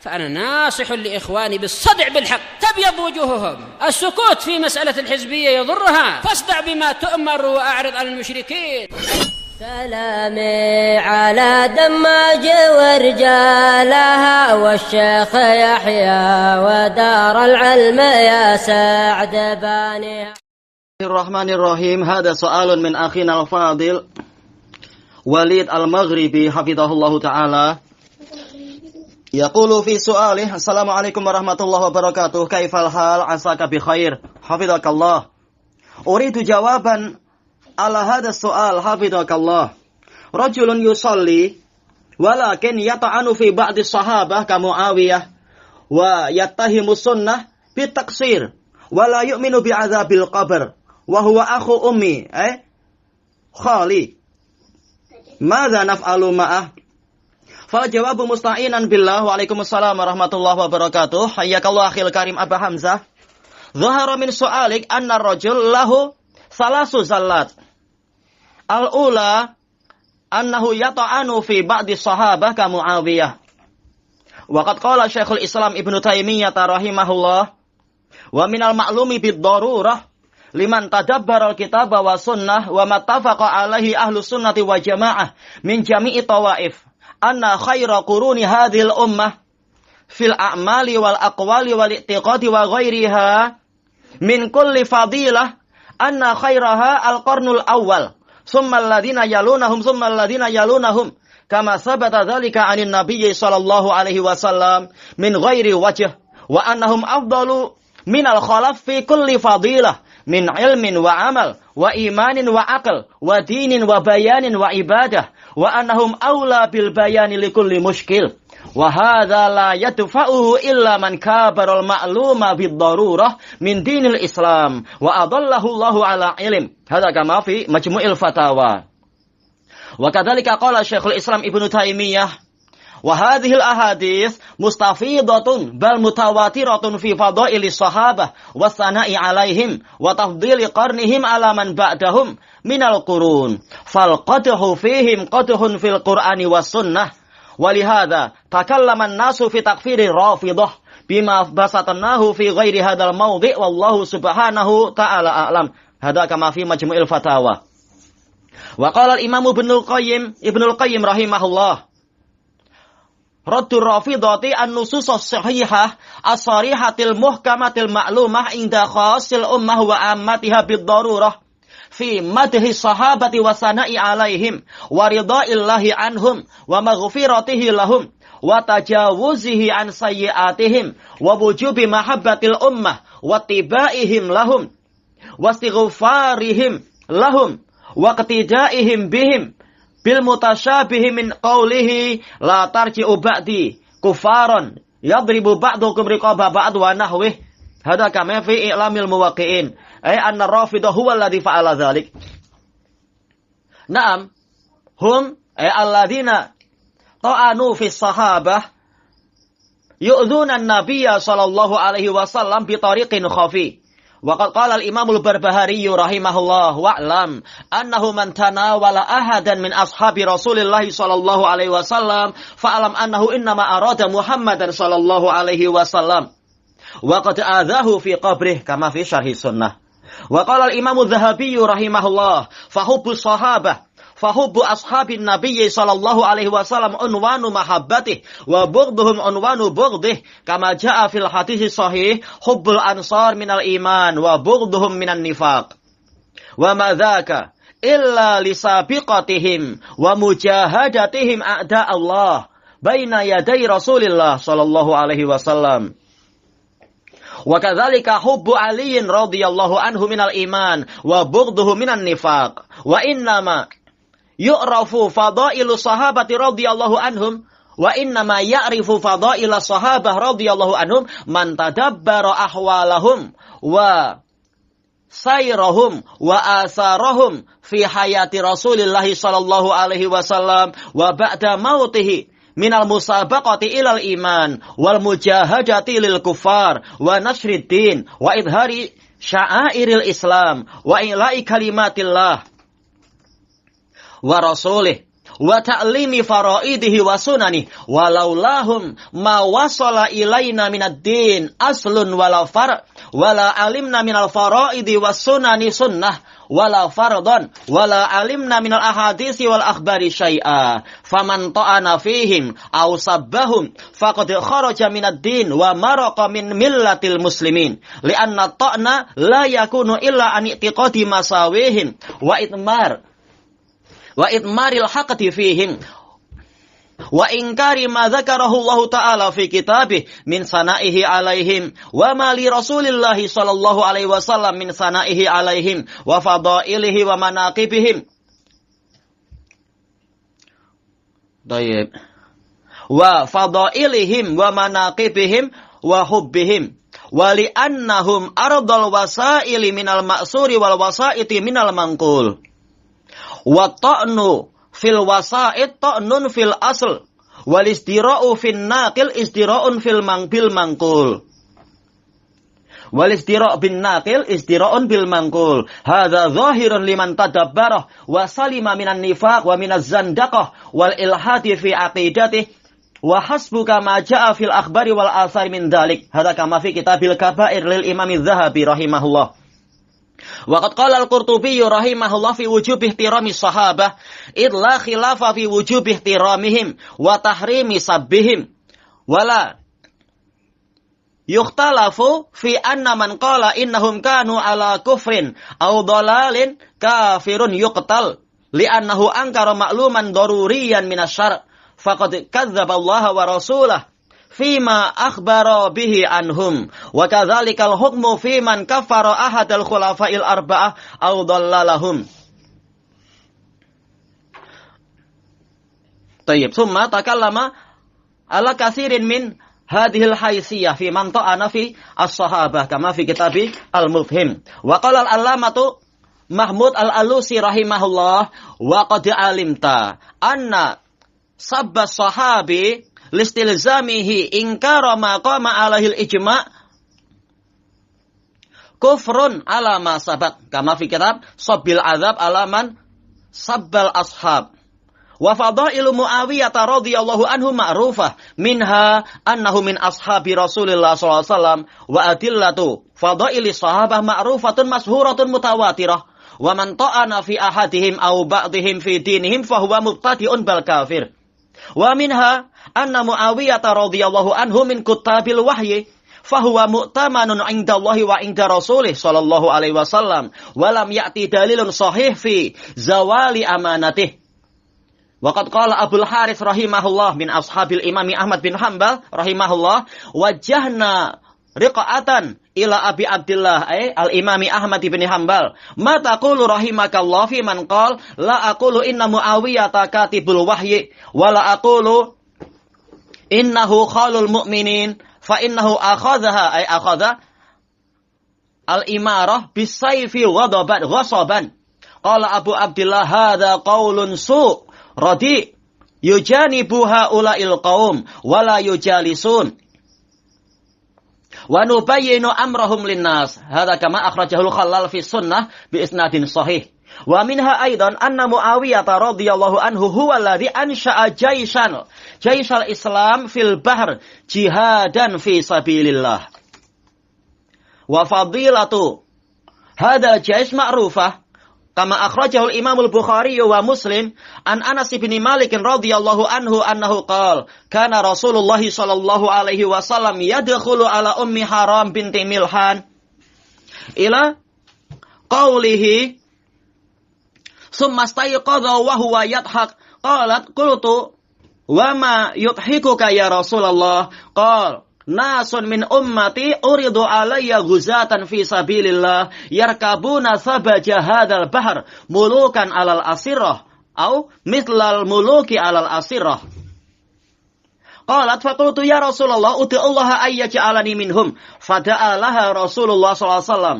فأنا ناصح لإخواني بالصدع بالحق تبيض وجوههم. السكوت في مسألة الحزبية يضرها، فاصدع بما تؤمر وأعرض عن المشركين. سلامي على دماج ورجالها والشيخ يحيى ودار العلم يا سعد بانيها. Bismillahirrahmanirrahim. Hada so'alun min akhina al-fadil Walid al-Maghribi hafidhahullahu ta'ala. Yaqulu fi su'alih, Assalamualaikum warahmatullahi wabarakatuh. Kaifal hal, asaka bi khair, hafidhakallah. Uridu jawaban ala hada su'al, hafidhakallah. Rajulun yusalli walakin yata'anu fi ba'di sahabah ka Muawiyah wa yattahimu sunnah bitaqsir wa la yu'minu bi'adzabil qabr wa huwa akhu ummi khali. Madza naf'alu ma'ah? Fal jawabu musta'inan billah. Waalaikumsalam warahmatullahi wabarakatuh. Hayyakallahu akhil karim Aba Hamzah. Dhahara min su'alik anna ar-rajul lahu salasu zallat. Al-ula annahu yata'anu fi ba'di sahabah ka Muawiyah. Wa qad qala Syekhul Islam Ibnu Taimiyah rahimahullah, wa minal ma'lumi bid-darurah liman tadabbara al-kitaba wa sunnah wa mattafaqa alaihi ahlus sunnati wa jamaah min jami'i tawaif anna khaira quruni hadhil ummah fil a'mali wal aqwali wal i'tiqadi wa ghairiha min kulli fadilah anna khairaha al-qarnul awwal summa alladhina yalunahum kama sabata dhalika 'anil nabiyyi sallallahu alaihi wasallam min ghairi wajh wa annahum afdalu minal khalaf fi kulli fadilah min ilmin wa amal wa imanin wa aql wa dinin wa bayanin wa ibadah wa annahum awla bil bayani likulli mushkil wa hadza la yadfa'uhu illa man kabara al ma'luma bid darurah min dinil Islam wa adallahu Allahu ala ilm. Hadza kama fi majmu'il fatawa. Wa kadzalika qala Syekhul Islam Ibnu Taimiyah, wa hadhil ahadits mustafidatun bal mutawatiratun fi fadailis sahabah wa sana'i alaihim wa tafdhili qarnihim ala man ba'dahum minal qurun fal qadhu fihim qadhun fil qur'ani was sunnah wa lihadza takallama an-nasu fi takfiri rafidah bima basatnahu fi ghairi hadzal mawdi' wallahu subhanahu ta'ala a'lam. Hadza kama fi majmu'il fatawa. Wa qala al-imam Ibnul Qayyim rahimahullah, Raddur Rafidati an-nusus as-sahihah as-sarihatil muhkamatil ma'lumah inda khasil ummah wa ammatiha bid-darurah fi madhi sahabati wa sana'i alaihim wa ridaillahi anhum wa maghfiratihi lahum wa tajawuzihi an sayyi'atihim wa wujubi mahabbatil ummah wa tibaihim lahum wa istighfarihim lahum wa qtidaihim bihim bil mutasyabihi min qawlihi la tarji'u ba'di kufaran yadribu ba'dukum riqaba ba'd wa nahwih. Hadza kama fi i'lamil muwaqqi'in ay anna rafidah huwa alladhi fa'ala dzalik. Naam, hum ay alladhina ta'anu fi sahabah yu'dhuna an-nabiyya sallallahu alaihi wasallam bi tariqin khafi. Waqad qala al-Imam al-Barbahari rahimahullah wa'lam annahu man tanawala ahadan min ashabi Rasulillah sallallahu alaihi wasallam fa'alam annahu innama arada Muhammadan sallallahu alaihi wasallam wa qad adhahu fi qabrih kama fi syarhi sunnah. Wa qala al-Imam adz-Dzahabi rahimahullah fahubbu ashabin nabiyyi sallallahu alaihi wasallam unwanu mahabbatih wa bughdhuhum unwanu bughdih kama jaa fil hadits sahih hubbul ansar minal iman wa bughdhuhum minan nifaq wa ma dzaka illa lisabiqatihim wa mujahadatihim a'da Allah baina yaday Rasulillah sallallahu alaihi wasallam. Wa kadzalika hubbu aliyin radhiyallahu anhu minal iman wa bughdhuhu minan nifaq wa innama yu'rafu fadailu sahabati radhiyallahu anhum wa innama ya'rifu fadaila sahabah radhiyallahu anhum man tadabbara ahwalahum wa sayrahum wa asarahum fi hayati Rasulillah sallallahu alaihi wasallam wa ba'da mautihi minal musabaqati ilal iman wal mujahadati lil kuffar wa nasrid din wa idhari sya'airil Islam wa ila'i kalimatillah wa rasulih wa ta'limi faraidihi wa sunani walau lahum ma wasala ilaina minad din aslun wala far wala alimna minal faraidi was sunani sunnah wala fardon wala alimna minal ahadisi wal akhbari syai'a faman ta'ana fihim aw sabbahum faqad kharaja minad din wa maraqa min millatil muslimin li'anna ta'na la yakunu illa an i'tiqadi masawihim wa itmaril haqqi fihim wa inkari ma dzakarahu Allah Ta'ala fi kitabih min sana'ihi alaihim wa ma li Rasulillahi sallallahu alaihi wasallam min sana'ihi alaihim wa fadailihi wa manaqibihim. Baik. Wa fadailihim wa manaqibihim wa hubbihim wa li annahum ardal wasaili minal ma'suri wal wasaiti minal manqul. Wa ta'nu fil wasa'id ta'nun fil asl wal istira'u fin naqil istira'un fil manqul wal istira' bin naqil istira'un bil manqul hadza zahirun liman tadabbarah wa salima minan nifaq wa minaz zandaqah wal ilhadi fi aqidatihi wa hasbuka ma ja'a fil akhbari wal athar min dhalik hadza kama fi kitabil kabair lil imam adz-Dzahabi rahimahullah. Waqad qala al-Qurtubi rahimahullah fi wujub ihtirami sahabah id la khilafa fi wujub ihtiramihim wa tahrimi sabbihim wala yukhtalafu fi anna man qala innahum kanu ala kufrin aw dalalin kafirun yuqtal li'annahu ankara ma'luman daruriyan minasyar' faqad kadzdzaba Allah wa rasulahu fima akhbara bihi anhum wa kadzalikal hukmu fi man kafara ahadal khulafa'il arba'ah aw dallalahum. Tayyib, summa takallama ala katsirin min hadhil haysiyah fi man ta'ana fi as-sahabah kama fi kitabi al-mufhim. Wa qala al-allamatu Mahmud al-Alusi rahimahullah wa qad alimta anna sabba sahabi listilzamihi inkara ma qama alahil ijma' kufrun ala ma sabaq kama fi kitab sabbil azab alaman sabbal ashab wa fadailu Muawiyah radhiyallahu anhu ma'rufah minha annahu min ashabi Rasulillah sallallahu alaihi wasallam wa adillatu fadaili sahabah ma'rufatun mashhuratun mutawatirah wa man ta'ana fi ahadihim aw ba'dihim fi dinihim fahuwa mubtadi'un bal kafir wa minha anna Muawiyah radhiyallahu anhu min kuttabil wahyi fahuwa mu'tamanun 'inda Allah wa 'inda Rasulih sallallahu alaihi wasallam wa lam ya'ti dalilun sahih fi zawali amanatih. Wa qad qala Abul Harits rahimahullah min ashabil Imam Ahmad bin Hanbal rahimahullah wajjahna riqa'atan ila Abi Abdullah al-Imam Ahmad bin Hanbal ma taqulu rahimakallah fi man qala la aqulu inna Muawiyah katibul wahyi wa la aqulu innahu khalul mu'minin fa innahu akhadha al-imarah bisayfi ghasaban qala Abu Abdullah hadza qaulun su' radi yujanibu haula'il qaum wa la yujalisun wa nubayyinu amrahum linnas hadza kama akhrajahu al-Khallal fi sunnah bi isnadin sahih. Wa minha aidan anna Muawiyah radhiyallahu anhu huwa alladhi ansha'a jaishal Islam fil bahr jihadan fi sabilillah. Wa fadilatu hadha jaish ma'rufah kama akhrajahu al-Imam al-Bukhari wa Muslim an Anas bin Malik radhiyallahu anhu annahu qala kana Rasulullah sallallahu alaihi wasallam yadkhulu ala ummi Haram binti Milhan ila qawlihi summa stayqadha wa huwa yadhak qalat qultu wa ma yudhikuka ya Rasulullah qala nasun min ummati uridu alayya ghuzatan fi sabilillah yarkabuna sabaja hadzal bahr mulukan alal asirah au mithlal muluki alal asirah. Qalat faqultu ya Rasulullah ud'u Allah ayyaj'alani minhum fada'a laha Rasulullah sallallahu alaihi wasallam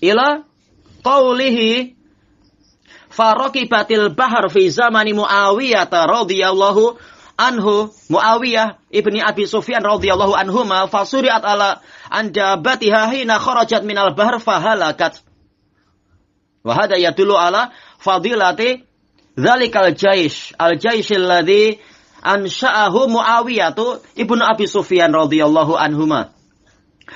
ila qawlihi farakibatil bahr fi zamani Muawiyah radhiyallahu anhu Muawiyah ibni Abi Sufyan radhiyallahu anhuma fasuriat ala andabatiha hina kharajat minal bahr fahalakat wa hada yadullu ala fadilati Dzalikal jaish, al-jaish alladzi ansha'ahu Muawiyah ibnu Abi Sufyan radhiyallahu anhuma.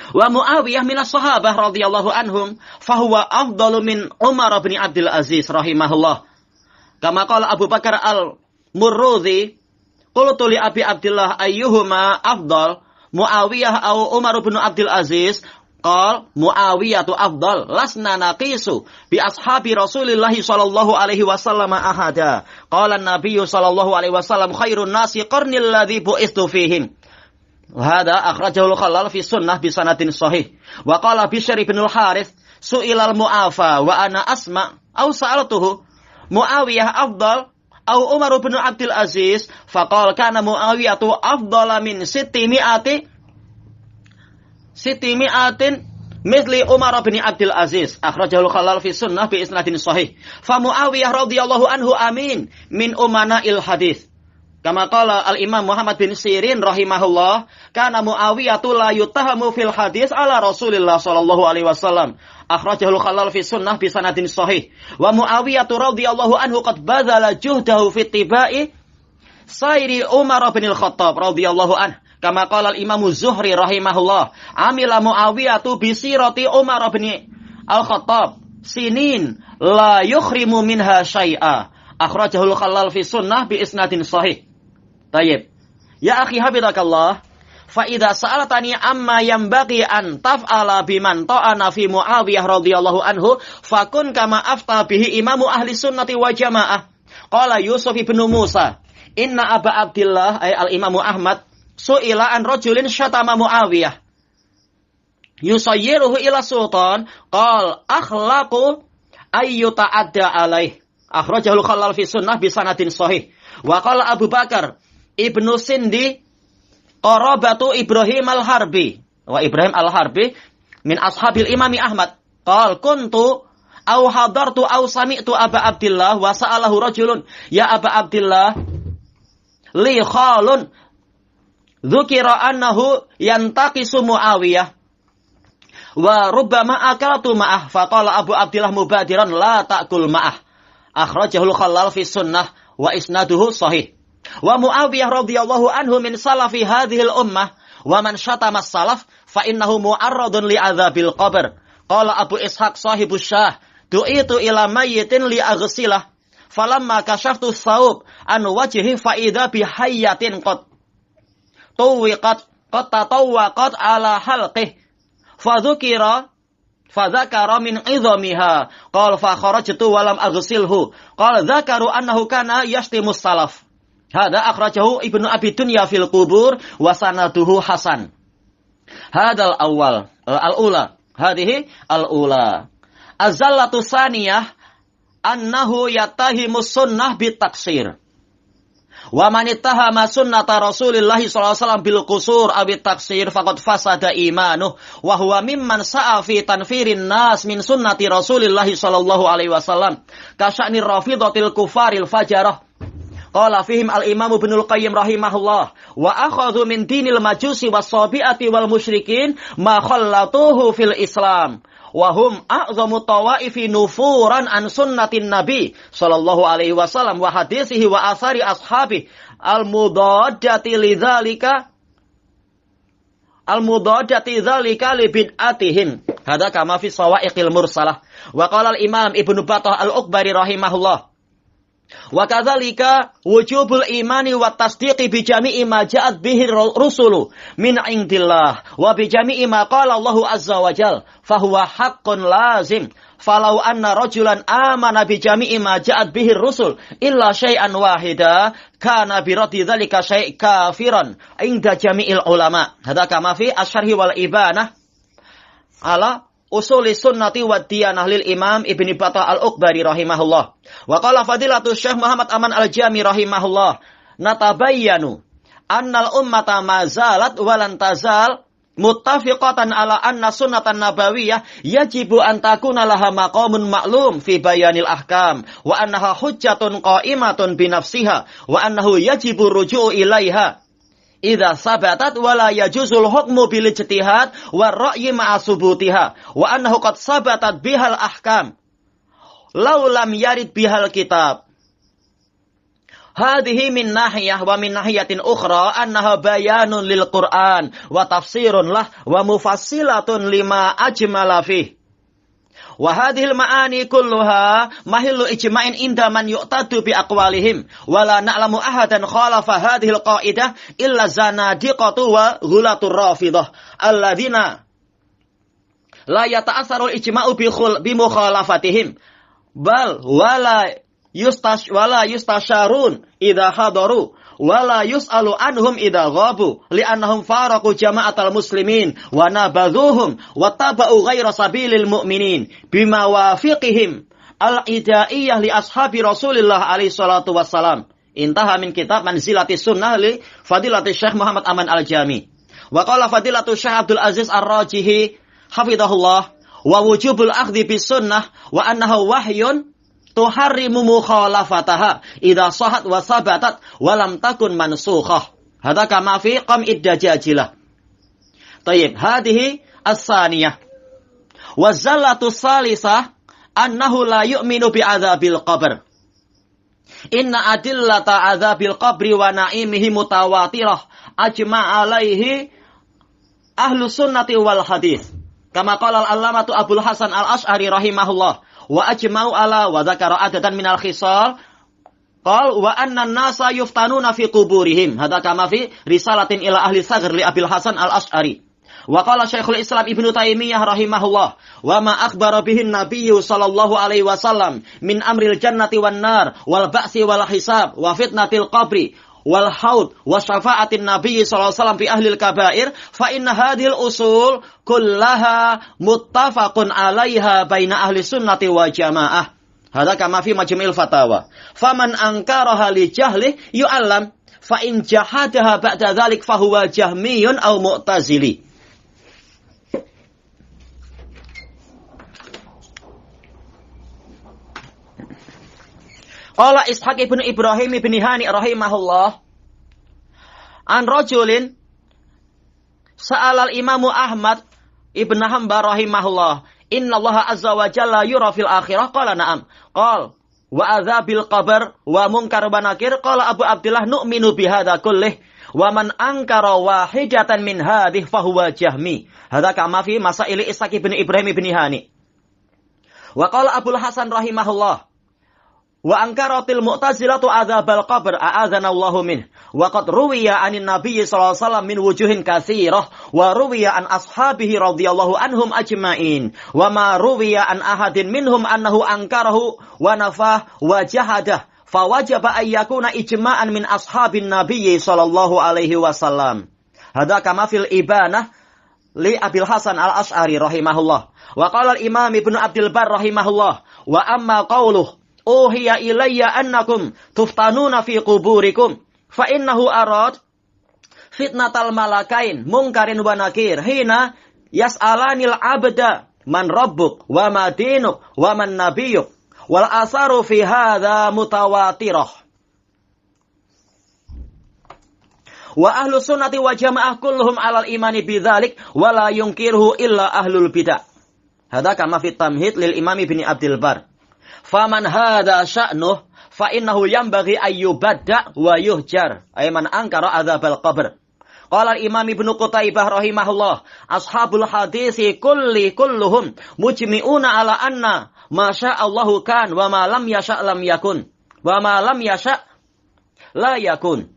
Wa Muawiyah minas sahabah radhiyallahu anhum, fahuwa afdalu min Umar bin Abdul Aziz rahimahullah. Kama qala Abu Bakar al-Murruzi, qultu li Abi Abdullah ayyuhuma afdal, Muawiyah aw Umar bin Abdul Aziz? Qal Muawiyah afdal, lasna naqisu bi ashabi Rasulillah sallallahu alaihi wasallam ahada. Qala an-nabiy sallallahu alaihi wasallam khairun nasi qarni alladhi bu'istu fihim. Hada akhrajahu al-Khalal fi sunnah bi sanadin sahih. Wa qala Bishr bin al-Harith su'ilal mu'afa wa ana asma aw sa'altuhu Muawiyah afdal aw Umar bin Abdul Aziz? Faqala kana Muawiyah afdala min 600 misli Umar bin Abdul Aziz. Akhrajahu al-Khalal fi sunnah bi isnadin sahih. Fa Muawiyah radhiyallahu anhu amin min umana'il hadis. Kama qala al-Imam Muhammad bin Sirin rahimahullah, kana Muawiyah la yutahamu fil hadis ala Rasulillah sallallahu alaihi wasallam. Akhrajahu al-Khalal fi sunnah bi sanadin sahih. Wa Muawiyah radhiyallahu anhu qad badala juhdahu fi ittiba'i sayri Umar bin al-Khattab radhiyallahu anhu. Kama qala al-Imam Zuhri rahimahullah, amila Muawiyah bi sirati Umar bin al-Khattab sinin la yukhrimu minha syai'a. Akhrajahu al-Khalal fi sunnah bi isnadin sahih. Tayyib. Ya akhi habibakallah, fa idza sa'altani amma yanbaghi an taf'ala biman ta'ana fi Muawiyah radhiyallahu anhu, fakun kama afta bihi imamu ahli sunnati wa jamaah. Qala Yusuf ibn Musa, inna Aba Abdillah ay al-Imamu Ahmad su'ila an rajulin syatama Muawiyah yusayyiruhu ila sultan, qal akhlaqu ayyuta'adda alaih. Akhrajahu al-Khalal fi sunnah bi sanadin sahih. Wa qala Abu Bakar ibnu Sindi qarabatu Ibrahim al-Harbi, wa Ibrahim al-Harbi min ashabil Imami Ahmad, qal kuntu aw hadartu aw sami'tu Aba Abdillah wa sa'alahu rajulun ya Aba Abdillah li khalun dzukira annahu yantaqisu Muawiyah wa rubbama akaltu ma'ah, faqala Abu Abdillah mubadiran la ta'kul ma'ah. Akhrajahu al-Khalal fi sunnah wa isnaduhu sahih. Wa Muawiyah radhiyallahu anhu min salafi hadhil ummah, wa man syatama salaf fa innahu mu'arradun li adzabil qabr. Qala Abu Ishaq sahibus Syah, du'itu ila mayyitin li aghsilah, falamma kashaftu thawb an wajhi fa idza bi hayyatin qad tuwiqat qad tatawaqat ala halqih fadzakara min idhamiha, qala fa kharajtu wa lam aghsilhu, qala dzakaru annahu kana yashtimus salaf. Hada akhrajahu Ibnu Abi Dunya fil qubur wa sanaduhu hasan. Hadal awal al-ula, hadhihi al-ula. Azallatu saniyah annahu yatahimus sunnah bitaksir. Wa man ittahama sunnata Rasulillah sallallahu alaihi wasallam bil qusur aw taksir faqad fasada imanuh wa huwa mimman sa'a fi tanfirin nas min sunnati Rasulillah sallallahu alaihi wasallam ka sya'ni rafidatil kufaril fajarah. Qala fihim al-Imam Ibnul Qayyim rahimahullah, wa akhadhu min dinil majusi was-sabi'ati wal musyrikin ma khallatuhu fil Islam. Wahum a'zamu tawaifi nufuran an sunnatin nabi sallallahu alaihi wasallam wa hadisihi wa asari ashabi al-mudaddati dzalika li bid'atihim. Hada kama fi sawaiqil mursalah. Wa qala al-Imam Ibnu Battah al-Uqbari rahimahullah, wa kadzalika wujubul imani wa tasdiqi bi jami'i ma ja'at bihi rusulu min indillah wa bi jami'i ma qala Allahu azza wa jalla fa huwa haqqun lazim. Falau anna rajulan amana bi jami'i ma ja'at bihi rusul illa syai'an wahida kana bi raddi dzalika syai' kafiran inda jami'il ulama. Hada kama fi asy-syarhi wal ibanah ala usuli sunnati wa diyanah lil Imam Ibnu Battah al-Uqbari rahimahullah. Wa qala fadilatu Syekh Muhammad Aman al-Jami rahimahullah, natabayyanu annal ummata ma zalat wa lan tazal muttafiqatan ala anna sunnatan nabawiyyah yajibu an takuna laha maqamun ma'lum fi bayanil ahkam wa annaha hujjatun qa'imatun bi nafsiha wa annahu yajibu ruju'u ilaiha idza sabatat wala yajuzul hukmu bil ijtihad war ra'yi ma'a subutiha wa annahu qad sabatat bihal ahkam law lam yarid bihal kitab Hadhihi min nahiyah wa min nahiyatin ukhra annaha bayanun lil Qur'an wa tafsirun lah wa mufassilatun lima ajmala fih. Wa hadhil ma'ani kulluha mahillu ijma'in inda man yu'tadu bi aqwalihim wa la na'lamu ahadan khalafa hadhil qa'idah illa zanadiqatu wa ghulatur rafidah alladzina la yata'assarul ijma'u bi mukhalafatihim bal wala yustasharun idza hadaru wala yus'alu anhum idza ghabu li'annahum faraqu jama'atal muslimin wa nabadhuhum wa taba'u ghaira sabilil mu'minin bima wafiqihim al-idaiyah li ashabi Rasulillah alaihi salatu wassalam. Intaha min kitab Manzilatis Sunnah li Fadilatul Syekh Muhammad Aman Al-Jami. Wa qala Fadilatul Syekh Abdul Aziz Ar-Rajihi hafizahullah wa wujubul akhdhi bis sunnah wa annahu wahyun tuharrimu mukhalafataha idza sahat wa sabatat wa lam takun mansukhah. Hadza kama fi qam'id dajajilah. Tayyib, hadhihi as-saniyah. Wa zallatu salisah annahu la yu'minu bi adzabil qabr. Inna adillata adzabil qabri wa na'imihi mutawatirah ajma' alaihi ahlus sunnati wal hadis. Kama qala al-allamatu Abul Hasan al-Asy'ari rahimahullah wa ajma'u ala wa dzakara adadan minal khisal qal wa anna an-nasa yuftanuna fi quburihim. Hadza kama fi risalatin ila ahli saghr li Abil Hasan al-Asy'ari. Wa qala Syekhul Islam Ibnu Taimiyah rahimahullah wa ma akhbara bihi an-nabiyyu sallallahu alaihi wasallam min amril jannati wan nar wal ba'si wal hisab wa fitnatil qabri wal haud wa syafa'atin nabiyyi sallallahu alaihi wasallam fi ahlil kabair fa inna hadhil usul kullaha muttafaqun 'alaiha baina ahli sunnati wa jamaah. Hadza kama fi majmu'il fatawa. Faman ankaraha li jahli yu'allam fa in jahadaha ba'da dzalik fa huwa jahmiyun aw mu'tazili. Qala Ishaq ibn Ibrahim ibn Hani rahimahullah an rajulin sa'alal imamu Ahmad ibn Hanbal rahimahullah inna Allah azza wa jalla yura fil akhirah qala na'am qal wa adzabil qabr wa munkar wa nakir qala Abu Abdullah nu'minu bihadza kullih wa man ankara wahidatan min hadhihi fa huwa jahmi. Hadza kama fi masail Ishaq ibn Ibrahim ibn Hani. Wa qala Abul Hasan rahimahullah wa ankaratil mu'tazilatu adzabal qabr a'adzanallahu min wa qad ruwiya 'anin nabiy sallallahu alaihi wasallam min wujuhin katsirah wa ruwiya an ashabihi radhiyallahu anhum ajma'in wa ma ruwiya an ahadin minhum annahu ankarahu wa nafah wa jahadah fa wajaba ay yakuna ijma'an min ashabin nabiy sallallahu alaihi wasallam. Hadza kama fil ibanah li Abil Hasan al-Asy'ari rahimahullah. Wa qala al-Imam Ibnu Abdul Barr rahimahullah wa amma qauluhu uhiya ilayya annakum tuftanuna fi quburikum fa innahu arad fitnatal malakain munkarin wa nakir hina yas'alanil abda man rabbuk wa ma dinuk wa man nabiyyuk wal asaru fi hadza mutawatirah wa ahlu sunnati wa jamaah kulluhum alal imani bidzalik wa la yunkiruhu illa ahlul bidah. Hadza kama fi tamhid lil Imam Ibnu Abdul Barr. Faman hadza sya'nuh fa innahu yanbaghi ayyubadda wa yuhjar ay man ankara adzabal qabr. Qala al-Imam Ibnu Qutaibah rahimahullah ashabul hadisi kulluhum mujmi'una ala anna ma sya'allahu kan wa ma lam yasha' lam yakun wa ma lam yasha' la yakun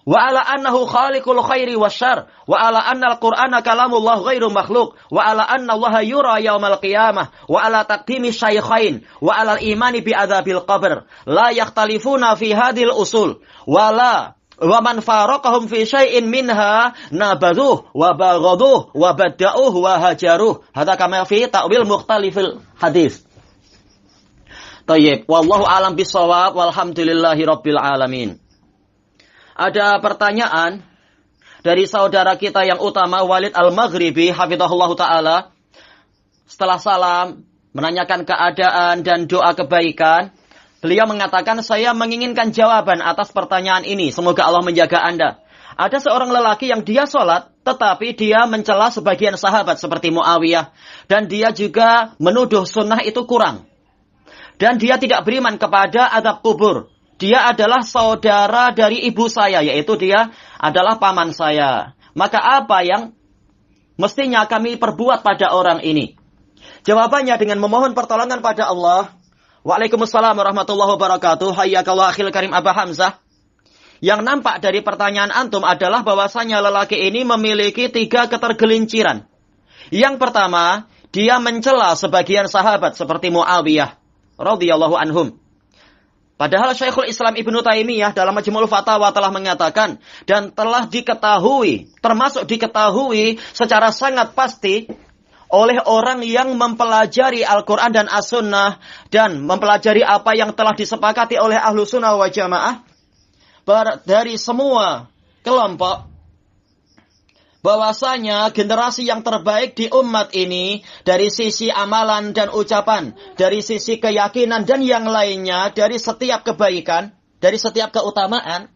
wa ala annahu khaliqul khairi wasyarr wa ala anna al-Qur'ana kalamullah ghairu makhluq wa ala anna Allah yura yaumal qiyamah wa ala taqdimi syaikhain wa ala al-imani bi adzabil qabr la yakhtalifuna fi hadhil usul wa man faraqahum fi syai'in minha nabadhuh wa baghaduh wa badda'uh wa hajaruh. Hadza kama fi ta'wil mukhtalifil hadis. Tayyib, wallahu alam bisawab walhamdulillahi rabbil alamin. Ada pertanyaan dari saudara kita yang utama Walid Al-Maghribi hafizahullah ta'ala. Setelah salam menanyakan keadaan dan doa kebaikan, beliau mengatakan saya menginginkan jawaban atas pertanyaan ini, semoga Allah menjaga Anda. Ada seorang lelaki yang dia sholat tetapi dia mencela sebagian sahabat seperti Muawiyah dan dia juga menuduh sunnah itu kurang dan dia tidak beriman kepada azab kubur. dia adalah saudara dari ibu saya, yaitu dia adalah paman saya. Maka apa yang mestinya kami perbuat pada orang ini? Jawabannya dengan memohon pertolongan pada Allah. Waalaikumsalam warahmatullahi wabarakatuh. Hayyakallah akhil karim Aba Hamzah. Yang nampak dari pertanyaan antum adalah bahwasanya lelaki ini memiliki 3 ketergelinciran. Yang pertama, dia mencela sebagian sahabat seperti Muawiyah radhiyallahu anhum. Padahal Syekhul Islam Ibnu Taimiyah dalam Majmu'ul Fatawa telah mengatakan dan telah diketahui, termasuk diketahui secara sangat pasti oleh orang yang mempelajari Al-Quran dan As-Sunnah dan mempelajari apa yang telah disepakati oleh Ahlu Sunnah wa Jamaah dari semua kelompok, bahwasanya generasi yang terbaik di umat ini dari sisi amalan dan ucapan, dari sisi keyakinan dan yang lainnya, dari setiap kebaikan, dari setiap keutamaan,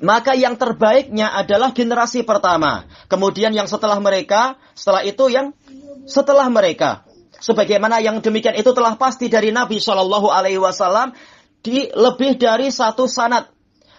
maka yang terbaiknya adalah generasi pertama. Kemudian yang setelah mereka, setelah itu yang setelah mereka. Sebagaimana yang demikian itu telah pasti dari Nabi SAW di lebih dari 1 sanad.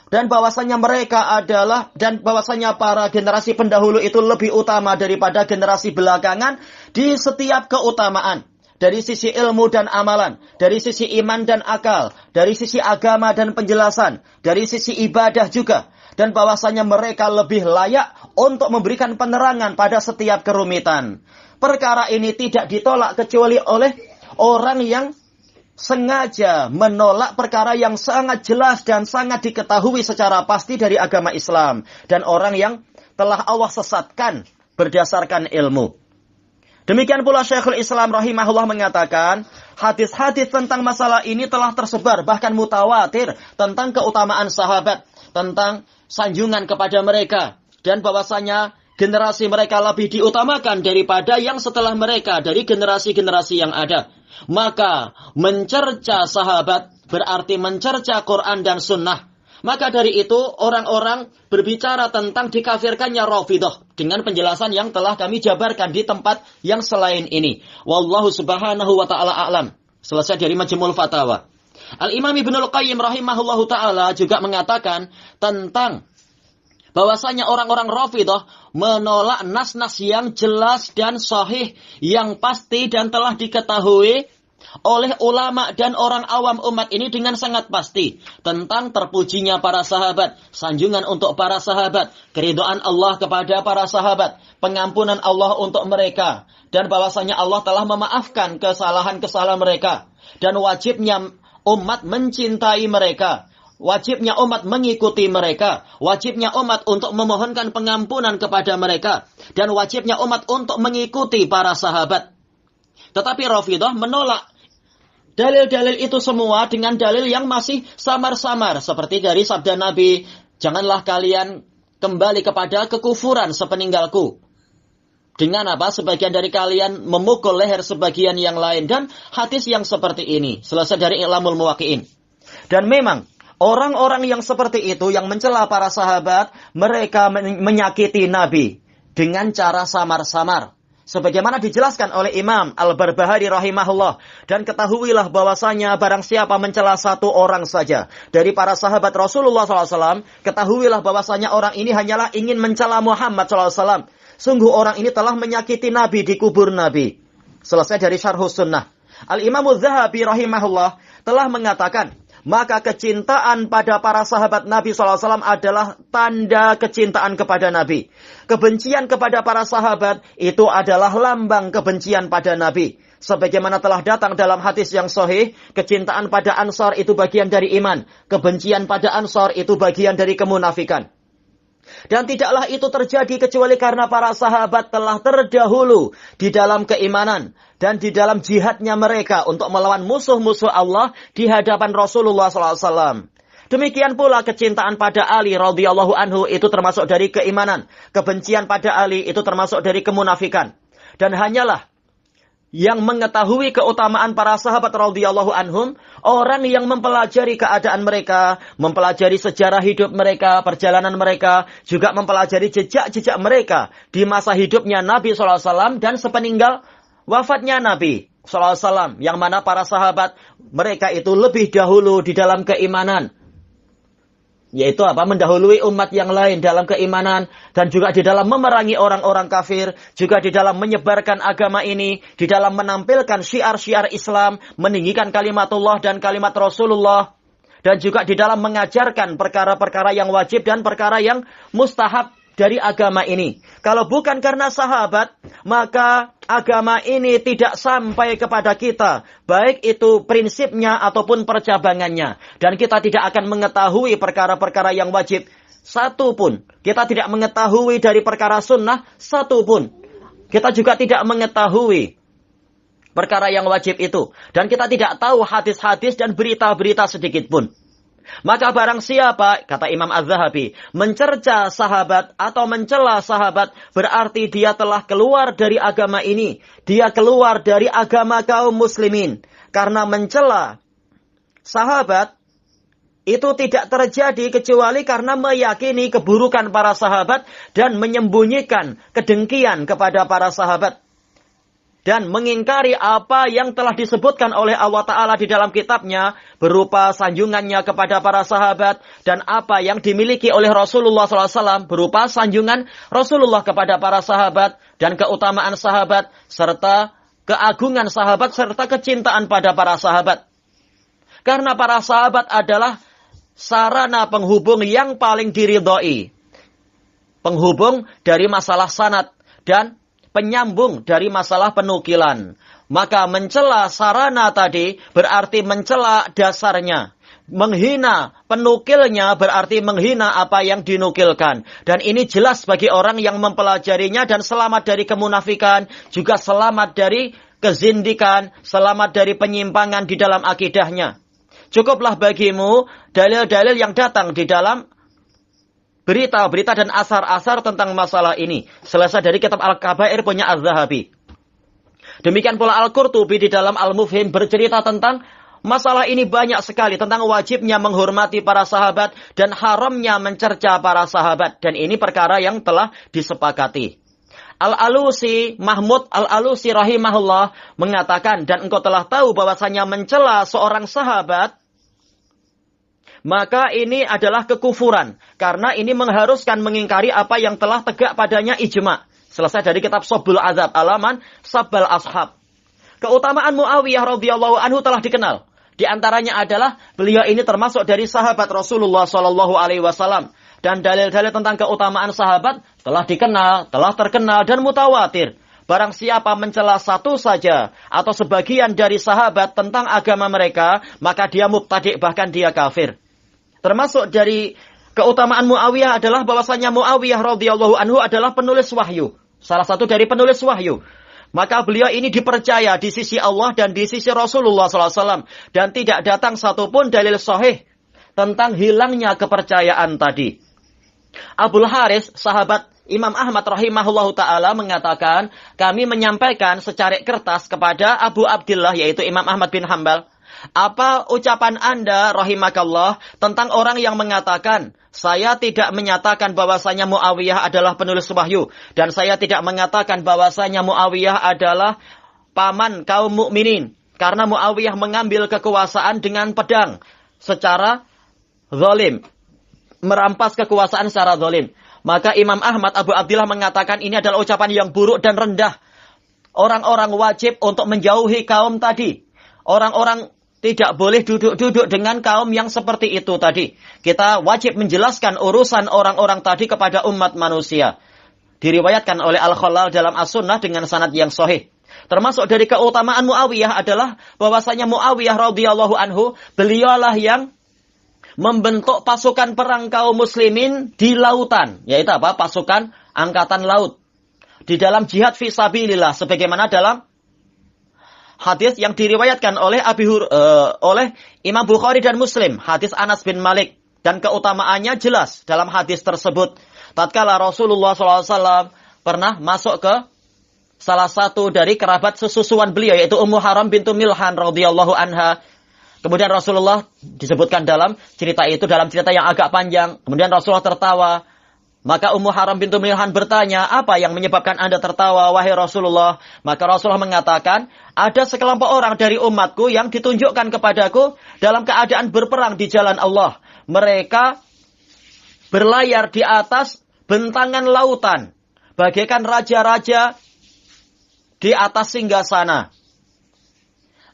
Dan bahwasanya mereka adalah, dan bahwasanya para generasi pendahulu itu lebih utama daripada generasi belakangan di setiap keutamaan. Dari sisi ilmu dan amalan, dari sisi iman dan akal, dari sisi agama dan penjelasan, dari sisi ibadah juga. Dan bahwasanya mereka lebih layak untuk memberikan penerangan pada setiap kerumitan. Perkara ini tidak ditolak kecuali oleh orang yang sengaja menolak perkara yang sangat jelas dan sangat diketahui secara pasti dari agama Islam. Dan orang yang telah Allah sesatkan berdasarkan ilmu. Demikian pula Syekhul Islam rahimahullah mengatakan, hadis-hadis tentang masalah ini telah tersebar, bahkan mutawatir, tentang keutamaan sahabat, tentang sanjungan kepada mereka, dan bahwasanya generasi mereka lebih diutamakan daripada yang setelah mereka, dari generasi-generasi yang ada. Maka mencerca sahabat berarti mencerca Quran dan Sunnah. Maka dari itu orang-orang berbicara tentang dikafirkannya Rafidah dengan penjelasan yang telah kami jabarkan di tempat yang selain ini. Wallahu subhanahu wa ta'ala a'lam. Selesai dari Majmu'ul Fatawa. Al-Imam Ibnul Qayyim rahimahullahu ta'ala juga mengatakan tentang bahwasanya orang-orang Rafidah menolak nas-nas yang jelas dan sahih, yang pasti dan telah diketahui oleh ulama dan orang awam umat ini dengan sangat pasti tentang terpujinya para sahabat, sanjungan untuk para sahabat, keridhaan Allah kepada para sahabat, pengampunan Allah untuk mereka, dan bahwasanya Allah telah memaafkan kesalahan-kesalahan mereka, dan wajibnya umat mencintai mereka, wajibnya umat mengikuti mereka, wajibnya umat untuk memohonkan pengampunan kepada mereka, dan wajibnya umat untuk mengikuti para sahabat. Tetapi Rafidah menolak dalil-dalil itu semua dengan dalil yang masih samar-samar. Seperti dari sabda Nabi, janganlah kalian kembali kepada kekufuran sepeninggalku. Dengan apa? Sebagian dari kalian memukul leher sebagian yang lain. Dan hadis yang seperti ini. Selesai dari I'lamul Muwaqqi'in. Dan memang orang-orang yang seperti itu, yang mencela para sahabat, mereka menyakiti Nabi dengan cara samar-samar. Sebagaimana dijelaskan oleh Imam Al-Barbahari rahimahullah. Dan ketahuilah bahwasanya barang siapa mencela satu orang saja dari para sahabat Rasulullah SAW, ketahuilah bahwasanya orang ini hanyalah ingin mencela Muhammad SAW. Sungguh orang ini telah menyakiti Nabi di kubur Nabi. Selesai dari Syarhus Sunnah. Al-Imam Az-Zahabi rahimahullah telah mengatakan, maka kecintaan pada para sahabat Nabi SAW adalah tanda kecintaan kepada Nabi. Kebencian kepada para sahabat itu adalah lambang kebencian pada Nabi. Sebagaimana telah datang dalam hadis yang sahih, kecintaan pada Ansar itu bagian dari iman. Kebencian pada Ansar itu bagian dari kemunafikan. Dan tidaklah itu terjadi kecuali karena para sahabat telah terdahulu di dalam keimanan dan di dalam jihadnya mereka untuk melawan musuh-musuh Allah di hadapan Rasulullah SAW. Demikian pula kecintaan pada Ali radhiyallahu anhu itu termasuk dari keimanan. Kebencian pada Ali itu termasuk dari kemunafikan. Dan hanyalah yang mengetahui keutamaan para sahabat radhiyallahu anhum, orang yang mempelajari keadaan mereka, mempelajari sejarah hidup mereka, perjalanan mereka, juga mempelajari jejak-jejak mereka di masa hidupnya Nabi SAW dan sepeninggal wafatnya Nabi sallallahu alaihi wasallam, yang mana para sahabat mereka itu lebih dahulu di dalam keimanan, yaitu mendahului umat yang lain dalam keimanan, dan juga di dalam memerangi orang-orang kafir, juga di dalam menyebarkan agama ini, di dalam menampilkan syiar-syiar Islam, meninggikan kalimatullah dan kalimat Rasulullah, dan juga di dalam mengajarkan perkara-perkara yang wajib dan perkara yang mustahab dari agama ini. Kalau bukan karena sahabat, maka agama ini tidak sampai kepada kita, baik itu prinsipnya ataupun percabangannya. Dan kita tidak akan mengetahui perkara-perkara yang wajib satu pun. Kita tidak mengetahui dari perkara sunnah satu pun. Kita juga tidak mengetahui perkara yang wajib itu. Dan kita tidak tahu hadis-hadis dan berita-berita sedikit pun. Maka barang siapa, kata Imam Az-Zahabi, mencerca sahabat atau mencela sahabat, berarti dia telah keluar dari agama ini. Dia keluar dari agama kaum muslimin. Karena mencela sahabat itu tidak terjadi kecuali karena meyakini keburukan para sahabat dan menyembunyikan kedengkian kepada para sahabat. Dan mengingkari apa yang telah disebutkan oleh Allah Ta'ala di dalam kitabnya, berupa sanjungannya kepada para sahabat, dan apa yang dimiliki oleh Rasulullah SAW, berupa sanjungan Rasulullah kepada para sahabat, dan keutamaan sahabat, serta keagungan sahabat, serta kecintaan pada para sahabat. Karena para sahabat adalah sarana penghubung yang paling diridhoi. Penghubung dari masalah sanad dan penyambung dari masalah penukilan. Maka mencela sarana tadi berarti mencela dasarnya. Menghina penukilnya berarti menghina apa yang dinukilkan. Dan ini jelas bagi orang yang mempelajarinya dan selamat dari kemunafikan, juga selamat dari kezindikan, selamat dari penyimpangan di dalam akidahnya. Cukuplah bagimu dalil-dalil yang datang di dalam berita-berita dan asar-asar tentang masalah ini. Selesai dari kitab Al-Kabair punya Az-Zahabi. Demikian pula Al-Qurtubi di dalam Al-Mufhim bercerita tentang masalah ini banyak sekali. Tentang wajibnya menghormati para sahabat dan haramnya mencerca para sahabat. Dan ini perkara yang telah disepakati. Al-Alusi, Mahmud Al-Alusi rahimahullah mengatakan, dan engkau telah tahu bahwasanya mencela seorang sahabat, maka ini adalah kekufuran. Karena ini mengharuskan mengingkari apa yang telah tegak padanya ijma. Selesai dari kitab Sobul Azab, alaman Sabbal Ashab. Keutamaan Muawiyah radhiyallahu anhu telah dikenal. Di antaranya adalah beliau ini termasuk dari sahabat Rasulullah SAW. Dan dalil-dalil tentang keutamaan sahabat telah dikenal, telah terkenal dan mutawatir. Barang siapa mencela satu saja atau sebagian dari sahabat tentang agama mereka, maka dia mubtadi', bahkan dia kafir. Termasuk dari keutamaan Muawiyah adalah bahwasanya Muawiyah radhiyallahu anhu adalah penulis wahyu. Salah satu dari penulis wahyu. Maka beliau ini dipercaya di sisi Allah dan di sisi Rasulullah SAW. Dan tidak datang satupun dalil sahih tentang hilangnya kepercayaan tadi. Abul Haris, sahabat Imam Ahmad rahimahullahu ta'ala mengatakan, kami menyampaikan secara kertas kepada Abu Abdillah, yaitu Imam Ahmad bin Hanbal, apa ucapan Anda rahimakallah tentang orang yang mengatakan, saya tidak menyatakan bahwasanya Muawiyah adalah penulis wahyu, dan saya tidak mengatakan bahwasanya Muawiyah adalah paman kaum mukminin, karena Muawiyah mengambil kekuasaan dengan pedang secara zalim, merampas kekuasaan secara zalim. Maka Imam Ahmad Abu Abdillah mengatakan ini adalah ucapan yang buruk dan rendah. Orang-orang wajib untuk menjauhi kaum tadi. Orang-orang tidak boleh duduk-duduk dengan kaum yang seperti itu tadi. Kita wajib menjelaskan urusan orang-orang tadi kepada umat manusia. Diriwayatkan oleh Al-Khalal dalam As-Sunnah dengan sanad yang sahih. Termasuk dari keutamaan Muawiyah adalah bahwasanya Muawiyah radhiyallahu anhu, beliaulah yang membentuk pasukan perang kaum muslimin di lautan. Yaitu apa? Pasukan angkatan laut. Di dalam jihad fi sabilillah. Sebagaimana dalam hadis yang diriwayatkan oleh oleh Imam Bukhari dan Muslim, hadis Anas bin Malik, dan keutamaannya jelas dalam hadis tersebut. Tatkala Rasulullah SAW pernah masuk ke salah satu dari kerabat sesusuan beliau, yaitu Ummu Haram bintu Milhan radhiyallahu anha. Kemudian Rasulullah disebutkan dalam cerita itu, dalam cerita yang agak panjang. Kemudian Rasulullah tertawa. Maka Ummu Haram bintu Milhan bertanya, apa yang menyebabkan Anda tertawa, wahai Rasulullah? Maka Rasulullah mengatakan, ada sekelompok orang dari umatku yang ditunjukkan kepadaku dalam keadaan berperang di jalan Allah. Mereka berlayar di atas bentangan lautan, bagaikan raja-raja di atas singgasana.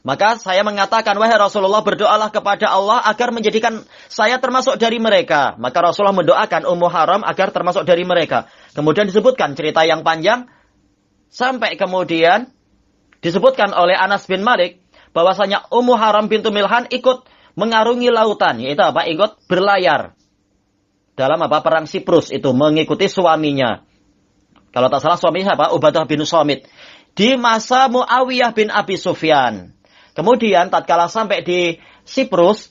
Maka saya mengatakan, wahai Rasulullah, berdoalah kepada Allah agar menjadikan saya termasuk dari mereka. Maka Rasulullah mendoakan Ummu Haram agar termasuk dari mereka. Kemudian disebutkan cerita yang panjang, sampai kemudian disebutkan oleh Anas bin Malik, bahwasanya Ummu Haram bintu Milhan ikut mengarungi lautan. Yaitu apa? Ikut berlayar. Dalam perang Siprus itu, mengikuti suaminya. Kalau tak salah suaminya apa? Ubadah bin Samit. Di masa Muawiyah bin Abi Sufyan. Kemudian tatkala sampai di Siprus,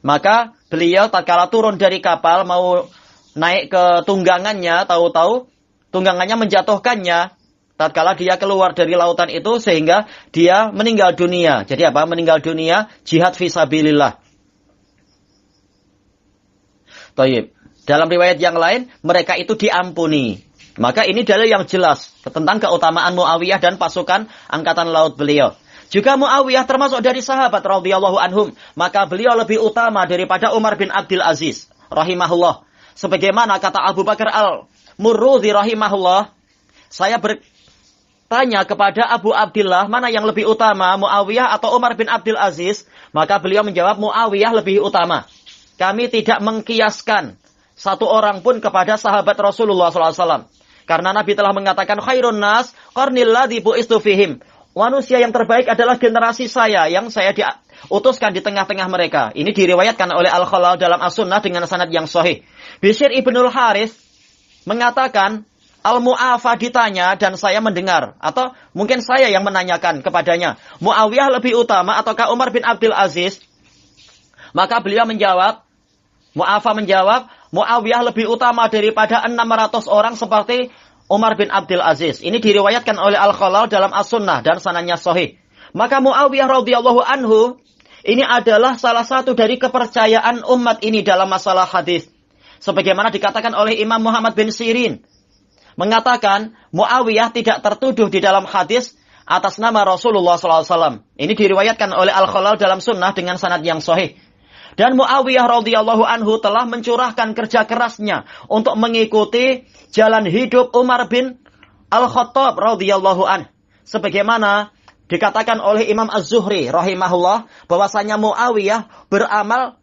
maka beliau tatkala turun dari kapal mau naik ke tunggangannya, tahu-tahu tunggangannya menjatuhkannya tatkala dia keluar dari lautan itu sehingga dia meninggal dunia. Jadi apa? Meninggal dunia jihad fisabilillah. Thayyib. Dalam riwayat yang lain mereka itu diampuni. Maka ini dalil yang jelas tentang keutamaan Muawiyah dan pasukan angkatan laut beliau. Juga Muawiyah termasuk dari sahabat radhiyallahu anhum, maka beliau lebih utama daripada Umar bin Abdul Aziz rahimahullah. Sebagaimana kata Abu Bakar Al-Murruzi rahimahullah, saya bertanya kepada Abu Abdullah, mana yang lebih utama, Muawiyah atau Umar bin Abdul Aziz? Maka beliau menjawab, Muawiyah lebih utama. Kami tidak mengkiaskan satu orang pun kepada sahabat Rasulullah SAW. Karena Nabi telah mengatakan, khairun nas qarnil ladzi bu'istu fihim. Manusia yang terbaik adalah generasi saya yang saya diutuskan di tengah-tengah mereka. Ini diriwayatkan oleh Al-Khalal dalam As-Sunnah dengan sanad yang sahih. Bishr ibnul Harith mengatakan, Al-Mu'afa ditanya dan saya mendengar. Atau mungkin saya yang menanyakan kepadanya, Muawiyah lebih utama ataukah Umar bin Abdul Aziz? Maka beliau menjawab, Mu'afa menjawab, Muawiyah lebih utama daripada 600 orang seperti Umar bin Abdul Aziz. Ini diriwayatkan oleh Al-Khalal dalam As-Sunnah dan sanadnya sahih. Maka Muawiyah radhiyallahu anhu ini adalah salah satu dari kepercayaan umat ini dalam masalah hadis. Sebagaimana dikatakan oleh Imam Muhammad bin Sirin, mengatakan Muawiyah tidak tertuduh di dalam hadis atas nama Rasulullah SAW. Ini diriwayatkan oleh Al-Khalal dalam Sunnah dengan sanad yang sahih. Dan Muawiyah radhiyallahu anhu telah mencurahkan kerja kerasnya untuk mengikuti jalan hidup Umar bin Al-Khattab radhiyallahu anhu. Sebagaimana dikatakan oleh Imam Az-Zuhri rahimahullah, bahwasanya Muawiyah beramal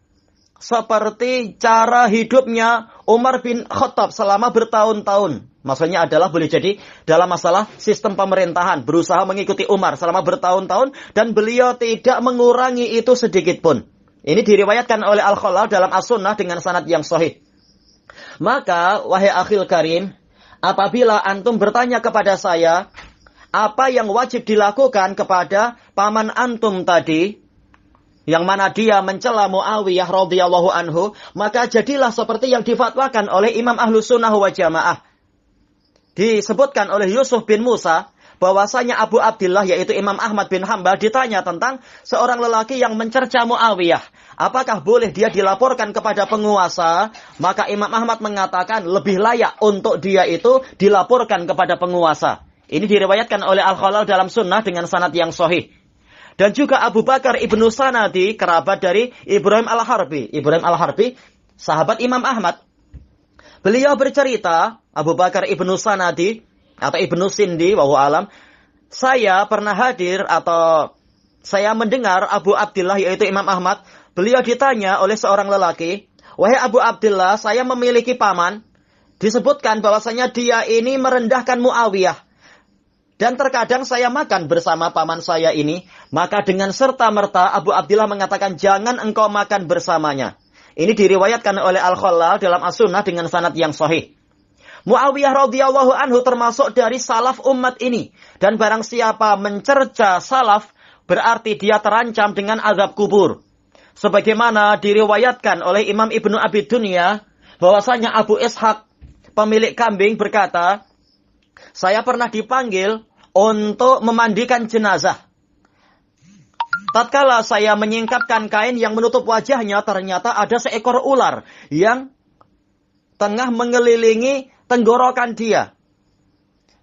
seperti cara hidupnya Umar bin Khattab selama bertahun-tahun. Maksudnya adalah boleh jadi dalam masalah sistem pemerintahan, berusaha mengikuti Umar selama bertahun-tahun dan beliau tidak mengurangi itu sedikit pun. Ini diriwayatkan oleh Al-Khalal dalam As-Sunnah dengan sanad yang sahih. Maka, wahai akhil karim, apabila antum bertanya kepada saya, apa yang wajib dilakukan kepada paman antum tadi, yang mana dia mencela Muawiyah radhiyallahu anhu, maka jadilah seperti yang difatwakan oleh Imam Ahlus Sunnah wal Jamaah. Disebutkan oleh Yusuf bin Musa, bahwasanya Abu Abdullah yaitu Imam Ahmad bin Hanbal ditanya tentang seorang lelaki yang mencerca Muawiyah. Apakah boleh dia dilaporkan kepada penguasa? Maka Imam Ahmad mengatakan lebih layak untuk dia itu dilaporkan kepada penguasa. Ini diriwayatkan oleh Al-Khalal dalam Sunnah dengan sanad yang sahih. Dan juga Abu Bakar ibnu Sanadi, kerabat dari Ibrahim al-Harbi. Ibrahim al-Harbi, sahabat Imam Ahmad. Beliau bercerita, Abu Bakar ibnu Sanadi, atau Ibnu Sindi, wallahu alam, saya pernah hadir atau saya mendengar Abu Abdullah yaitu Imam Ahmad, beliau ditanya oleh seorang lelaki, wahai Abu Abdullah, saya memiliki paman, disebutkan bahwasanya dia ini merendahkan Muawiyah, dan terkadang saya makan bersama paman saya ini, maka dengan serta-merta Abu Abdullah mengatakan, jangan engkau makan bersamanya. Ini diriwayatkan oleh Al-Khalal dalam As-Sunnah dengan sanad yang sahih. Muawiyah radhiyallahu anhu termasuk dari salaf umat ini. Dan barang siapa mencerca salaf, berarti dia terancam dengan azab kubur. Sebagaimana diriwayatkan oleh Imam Ibnu Abi Dunya, bahwasanya Abu Ishaq, pemilik kambing, berkata, saya pernah dipanggil untuk memandikan jenazah. Tatkala saya menyingkapkan kain yang menutup wajahnya, ternyata ada seekor ular yang tengah mengelilingi tenggorokan dia.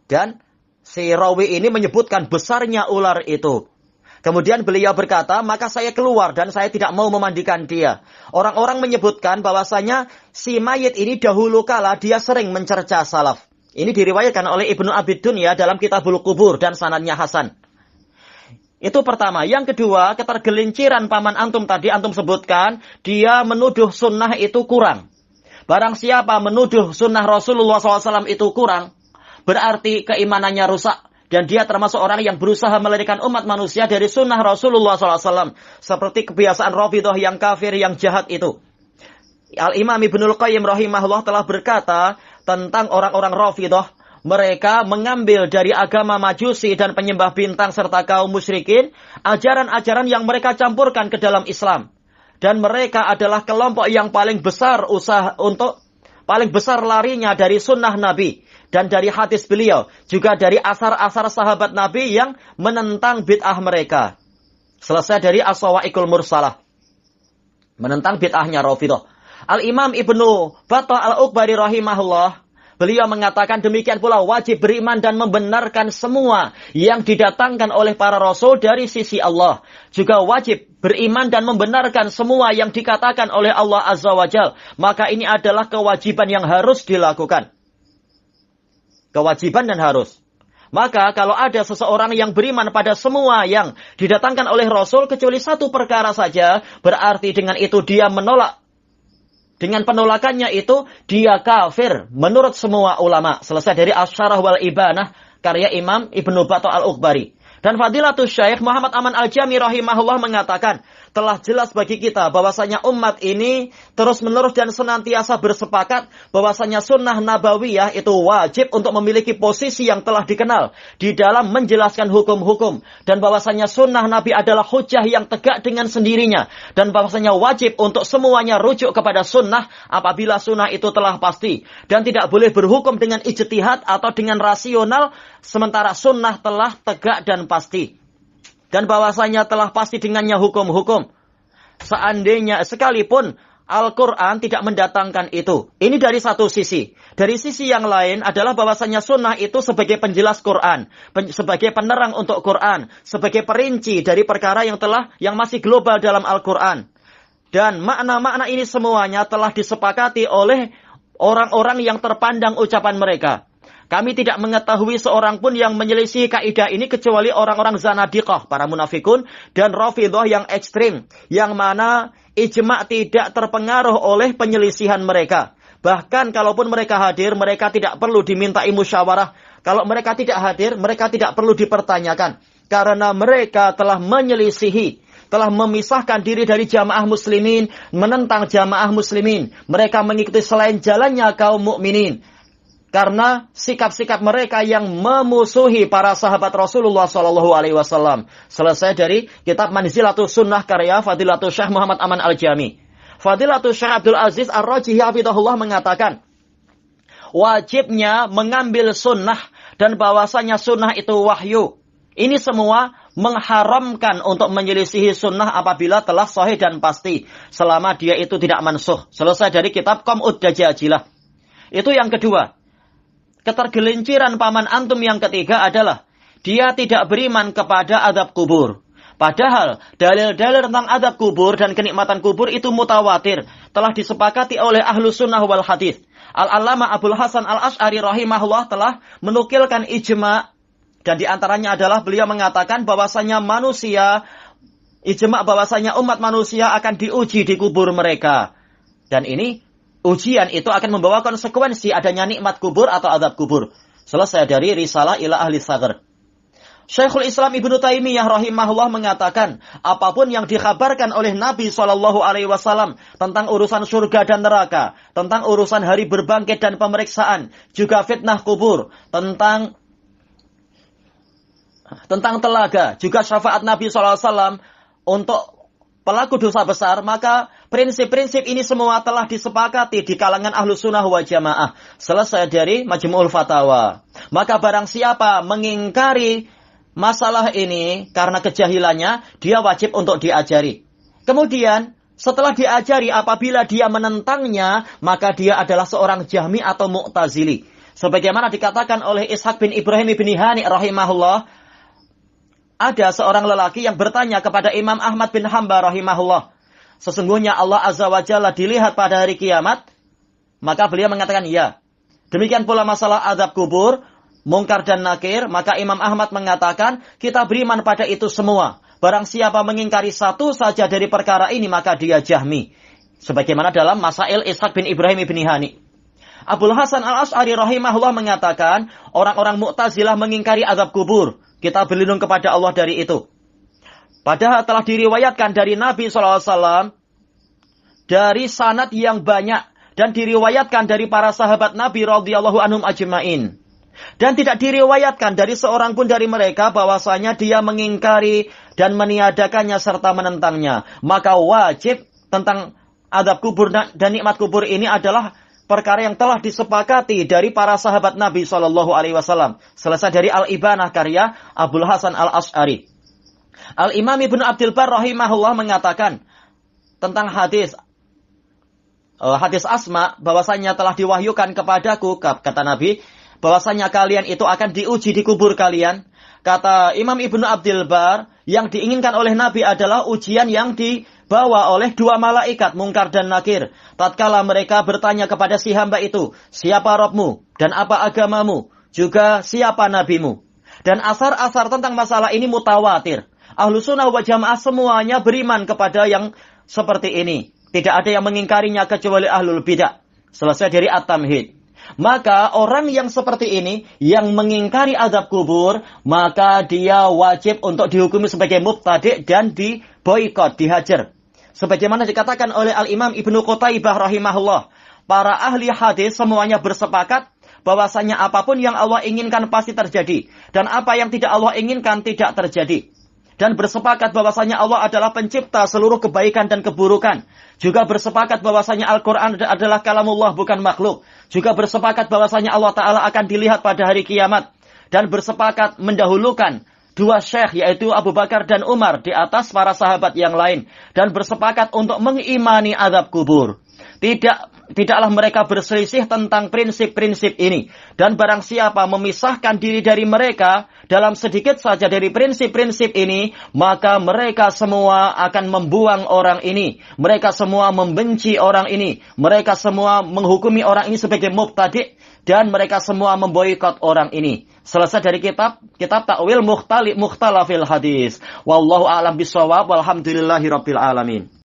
Dan si rawi ini menyebutkan besarnya ular itu. Kemudian beliau berkata, maka saya keluar dan saya tidak mau memandikan dia. Orang-orang menyebutkan bahwasanya si mayit ini dahulu kala dia sering mencerca salaf. Ini diriwayatkan oleh Ibnu Abi Dunya dalam Kitabul Qubur dan sanadnya hasan. Itu pertama. Yang kedua, ketergelinciran paman antum tadi antum sebutkan, dia menuduh sunnah itu kurang. Barang siapa menuduh sunnah Rasulullah SAW itu kurang, berarti keimanannya rusak. Dan dia termasuk orang yang berusaha melarikan umat manusia dari sunnah Rasulullah SAW. Seperti kebiasaan Rafidhah yang kafir, yang jahat itu. Al-Imam Ibnul Qayyim rahimahullah telah berkata tentang orang-orang Rafidhah. Mereka mengambil dari agama Majusi dan penyembah bintang serta kaum musyrikin. Ajaran-ajaran yang mereka campurkan ke dalam Islam. Dan mereka adalah kelompok yang paling besar paling besar larinya dari sunnah Nabi. Dan dari hadis beliau, juga dari asar-asar sahabat Nabi yang menentang bid'ah mereka. Selesai dari As-Sawa'iqul Mursalah. Menentang bid'ahnya Rafidhah. Al-Imam Ibnu Battah Al-Ukbari rahimahullah, beliau mengatakan demikian pula wajib beriman dan membenarkan semua yang didatangkan oleh para rasul dari sisi Allah. Juga wajib beriman dan membenarkan semua yang dikatakan oleh Allah Azza wa Jalla. Maka ini adalah kewajiban yang harus dilakukan. Kewajiban dan harus. Maka kalau ada seseorang yang beriman pada semua yang didatangkan oleh Rasul kecuali satu perkara saja, berarti dengan itu dia menolak. Dengan penolakannya itu dia kafir menurut semua ulama. Selesai dari Asy-Syarah wal Ibanah karya Imam Ibnu Battah Al-Ukbari. Dan Fadilatul Syekh Muhammad Aman Al-Jami rahimahullah mengatakan, telah jelas bagi kita bahwasanya umat ini terus-menerus dan senantiasa bersepakat bahwasanya sunnah nabawiyah itu wajib untuk memiliki posisi yang telah dikenal di dalam menjelaskan hukum-hukum. Dan bahwasanya sunnah Nabi adalah hujjah yang tegak dengan sendirinya. Dan bahwasanya wajib untuk semuanya rujuk kepada sunnah apabila sunnah itu telah pasti. Dan tidak boleh berhukum dengan ijtihad atau dengan rasional sementara sunnah telah tegak dan pasti. Dan bahwasanya telah pasti dengannya hukum-hukum. Seandainya sekalipun Al-Quran tidak mendatangkan itu. Ini dari satu sisi. Dari sisi yang lain adalah bahwasanya sunnah itu sebagai penjelas Quran. Sebagai penerang untuk Quran. Sebagai perinci dari perkara yang masih global dalam Al-Quran. Dan makna-makna ini semuanya telah disepakati oleh orang-orang yang terpandang ucapan mereka. Kami tidak mengetahui seorang pun yang menyelisih kaidah ini kecuali orang-orang zanadiqah, para munafikun, dan Rafidhah yang ekstrim, yang mana ijma' tidak terpengaruh oleh penyelisihan mereka. Bahkan kalaupun mereka hadir, mereka tidak perlu dimintai musyawarah. Kalau mereka tidak hadir, mereka tidak perlu dipertanyakan. Karena mereka telah menyelisihi, telah memisahkan diri dari jamaah muslimin, menentang jamaah muslimin. Mereka mengikuti selain jalannya kaum mukminin. Karena sikap-sikap mereka yang memusuhi para sahabat Rasulullah SAW. Selesai dari kitab Manzilatus Sunnah karya Fadilatul Syekh Muhammad Aman Al-Jami. Fadilatul Syekh Abdul Aziz Ar-Rajihi hafizahullah mengatakan, wajibnya mengambil sunnah dan bahwasanya sunnah itu wahyu. Ini semua mengharamkan untuk menyelisihi sunnah apabila telah sahih dan pasti. Selama dia itu tidak mansuh. Selesai dari kitab Qam'ud Dajajilah. Itu yang kedua. Ketergelinciran paman antum yang ketiga adalah dia tidak beriman kepada azab kubur. Padahal dalil-dalil tentang azab kubur dan kenikmatan kubur itu mutawatir. Telah disepakati oleh ahlu sunnah wal hadis. Al-Allamah Abul Hasan Al-Asy'ari rahimahullah telah menukilkan ijma'. Dan diantaranya adalah beliau mengatakan bahwasanya manusia, ijma' bahwasanya umat manusia akan diuji di kubur mereka. Dan ini ujian itu akan membawa konsekuensi adanya nikmat kubur atau azab kubur. Selesai dari Risalah ila Ahli Saghr. Syekhul Islam Ibnu Taimiyah rahimahullah mengatakan, apapun yang dikhabarkan oleh Nabi SAW tentang urusan surga dan neraka, tentang urusan hari berbangkit dan pemeriksaan, juga fitnah kubur, tentang telaga, juga syafaat Nabi SAW untuk pelaku dosa besar, maka prinsip-prinsip ini semua telah disepakati di kalangan ahlu sunnah wal jamaah. Selesai dari Majmu'ul Fatawa. Maka barang siapa mengingkari masalah ini karena kejahilannya, dia wajib untuk diajari. Kemudian setelah diajari, apabila dia menentangnya, maka dia adalah seorang Jahmi atau Mu'tazili. Sebagaimana dikatakan oleh Ishaq bin Ibrahim bin Hani rahimahullah, ada seorang lelaki yang bertanya kepada Imam Ahmad bin Hanbal rahimahullah, sesungguhnya Allah Azza wa Jalla dilihat pada hari kiamat? Maka beliau mengatakan ya. Demikian pula masalah azab kubur, Mungkar dan Nakir, maka Imam Ahmad mengatakan kita beriman pada itu semua. Barang siapa mengingkari satu saja dari perkara ini, maka dia Jahmi. Sebagaimana dalam Masail Ishaq bin Ibrahim bin Hani. Abul Hasan al-Ash'ari rahimahullah mengatakan orang-orang Mu'tazilah mengingkari azab kubur. Kita berlindung kepada Allah dari itu. Padahal telah diriwayatkan dari Nabi SAW dari sanad yang banyak dan diriwayatkan dari para sahabat Nabi radhiyallahu anhum ajma'in. Dan tidak diriwayatkan dari seorang pun dari mereka bahwasanya dia mengingkari dan meniadakannya serta menentangnya. Maka wajib tentang azab kubur dan nikmat kubur ini adalah perkara yang telah disepakati dari para sahabat Nabi SAW. Selesai dari Al-Ibanah karya Abul Hasan al-Ash'ari. Al-Imam Ibnu Abdul Bar rahimahullah mengatakan tentang hadis Asma, bahwasanya telah diwahyukan kepadaku, kata Nabi, bahwasanya kalian itu akan diuji di kubur kalian. Kata Imam Ibnu Abdul Bar, yang diinginkan oleh Nabi adalah ujian yang dibawa oleh dua malaikat, Mungkar dan Nakir. Tatkala mereka bertanya kepada si hamba itu, siapa Rabbmu dan apa agamamu, juga siapa nabimu. Dan asar-asar tentang masalah ini mutawatir. Ahlus Sunnah wal Jamaah semuanya beriman kepada yang seperti ini. Tidak ada yang mengingkarinya kecuali ahlul bidah. Selesai dari At-Tamhid. Maka orang yang seperti ini, yang mengingkari azab kubur, maka dia wajib untuk dihukumi sebagai mubtadi' dan diboikot, dihajar. Sebagaimana dikatakan oleh Al-Imam Ibnu Qutaibah rahimahullah, para ahli hadis semuanya bersepakat bahwasanya apapun yang Allah inginkan pasti terjadi, dan apa yang tidak Allah inginkan tidak terjadi. Dan bersepakat bahwasanya Allah adalah pencipta seluruh kebaikan dan keburukan. Juga bersepakat bahwasanya Al-Quran adalah kalamullah, bukan makhluk. Juga bersepakat bahwasanya Allah Ta'ala akan dilihat pada hari kiamat. Dan bersepakat mendahulukan dua syekh, yaitu Abu Bakar dan Umar, di atas para sahabat yang lain. Dan bersepakat untuk mengimani azab kubur. Tidaklah mereka berselisih tentang prinsip-prinsip ini. Dan barang siapa memisahkan diri dari mereka dalam sedikit saja dari prinsip-prinsip ini, maka mereka semua akan membuang orang ini. Mereka semua membenci orang ini. Mereka semua menghukumi orang ini sebagai mubtadi' dan mereka semua memboikot orang ini. Selesai dari kitab Ta'wil Mukhtalafil Hadis. Wallahu a'lam bishawab, walhamdulillahi rabbil alamin.